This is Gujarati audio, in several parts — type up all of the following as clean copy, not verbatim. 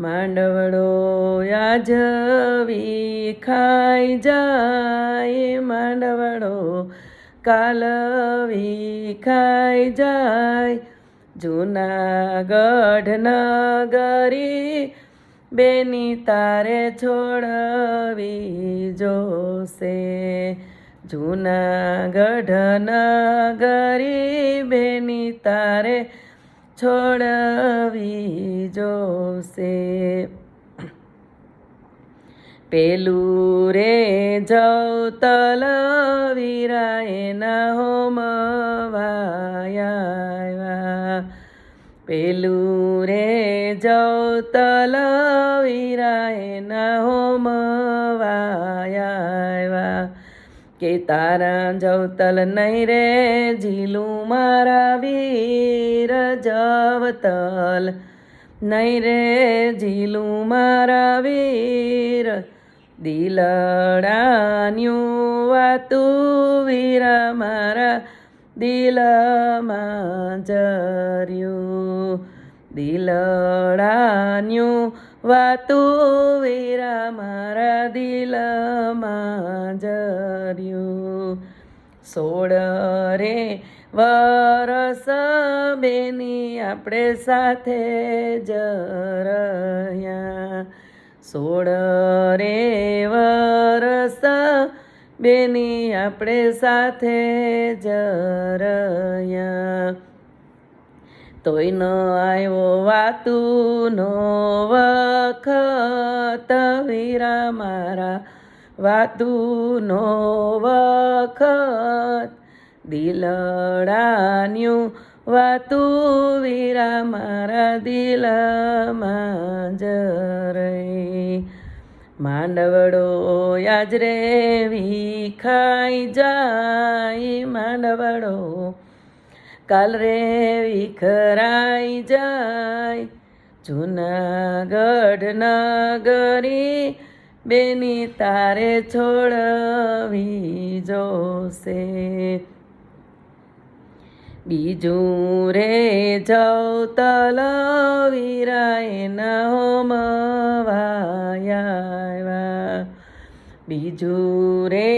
માંડવડો યાજવી ખાઈ જાય, માંડવડો કાલવી ખાઈ જાય, જૂનાગઢ નગરી બેની તારે છોડવી જોશે, જૂનાગઢ નગરી બેની તારે છોડવી જોશે. પેલું રે જવતલ વીરાએના હોમવાયા, પેલું રે જવતલ વીરાએના હોમવાયા, કે તારા જવતલ નહીં રે ઝીલું મારા વીર, જવતલ નહીં રે ઝીલું મારા વીર, દિલડાન્યું વાતું વીરા મારા દિલમાં જર્યું, દિલડાન્યું વાતું વીરા મારા દિલમાં જર્યું. 16 રે વરસ બેની આપણે સાથે જ રહ્યા, 16 રે વરસ બેની આપણે સાથે જ રહ્યા, તોય ન આવ્યો વાતુનો વખત વીરા મારા વાતુનો વખત, દિલડાન્યું વાતું વીરા મારા દિલમાં જરે, માંડવડો યાજરે વિખાઈ જાય, માંડવડો કાલ રે વિખરાઈ જાય, જૂનાગઢ નગરી બેની તારે છોડવી જોશે. બીજું રે જવતલ વીરાએના હોમવાયા, બીજું રે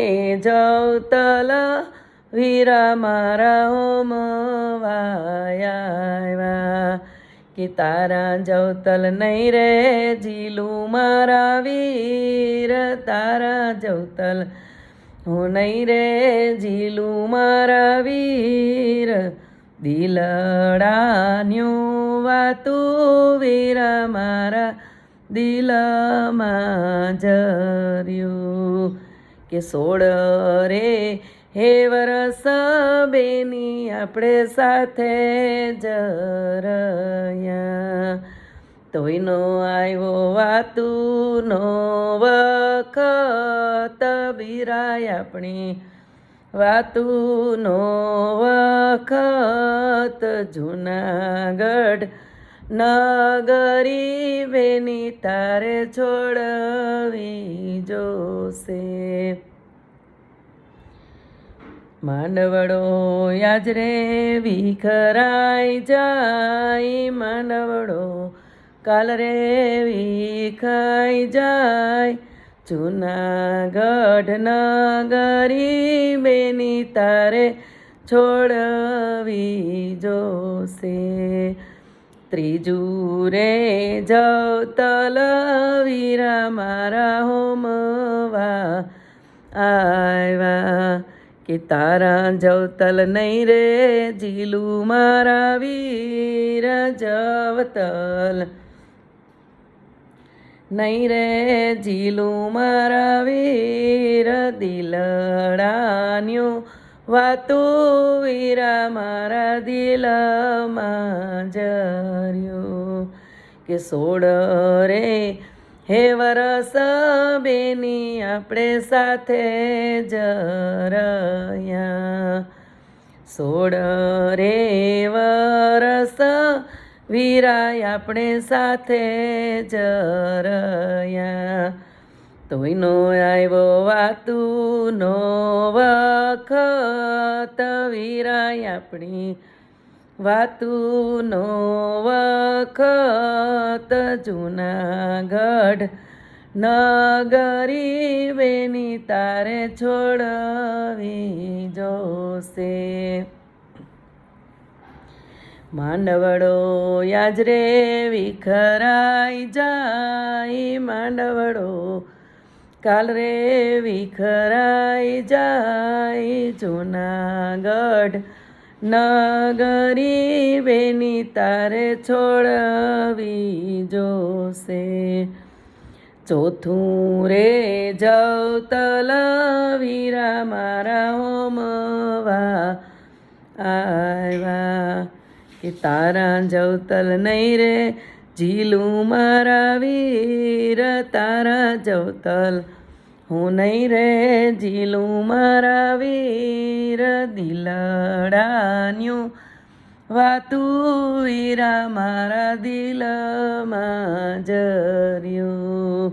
જવતલ વીરા મારા હોમવાયા, કે તારા જવતલ નહીં રે ઝીલું મારા વીર, તારા જવતલ હું નહીં રે ઝીલું મારા વીર, દિલડાન્યું વાતું વીરા મારા દિલમાં જર્યું, કે 16 રે હે વરસ બેની આપણે સાથે જ રહ્યા, તોય નો આવ્યો વાતુનો વખત વીરાય આપણી વાતુનો વખત, જૂનાગઢ નગરી બેની તારે છોડવી જોશે. માંડવડો યાજરે વિખરાઈ જાય, માંડવડો કાલ રે વિખાઈ જાય, જૂનાગઢ નગરી બેની તારે છોડવી જોશે. ત્રીજું રે જવતલ વીરા મારા હોમવા આવ્યા, કે તારા જવતલ નહીં રે ઝીલું મારા વીર, જવતલ નહીં રે ઝીલું મારા વીર, દિલડાન્યું વાતું વીરા મારા દિલમાં જર્યું, કે 16 રે હે વરસ બેની આપણે સાથે જ રહ્યા, 16 રે વરસ વીરાય આપણે સાથે જ રહ્યા, તોય નો આવ્યો વાતુનો વખત વીરાય આપણી વાતુનો વખત જૂનાગઢ નગરી બેની તારે છોડવી જોશે. માંડવડો યાજરે વિખરાઈ જાય, માંડવડો કાલ રે વિખરાઈ જાય, જૂનાગઢ નગરી બેની તારે છોડવી જોશે. ચોથું રે જવતલ વીરા મારા હોમવા આવ્યા, કે તારા જવતલ નહીં રે ઝીલું મારા વીર, તારા જવતલ હું નહીં રે ઝીલું મારા વીર. દિલડાન્યું વાતું વીરા મારા દિલમાં જર્યું,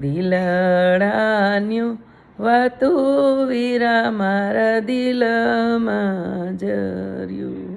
દિલડાન્યું વાતું વીરા મારા દિલમાં જર્યું.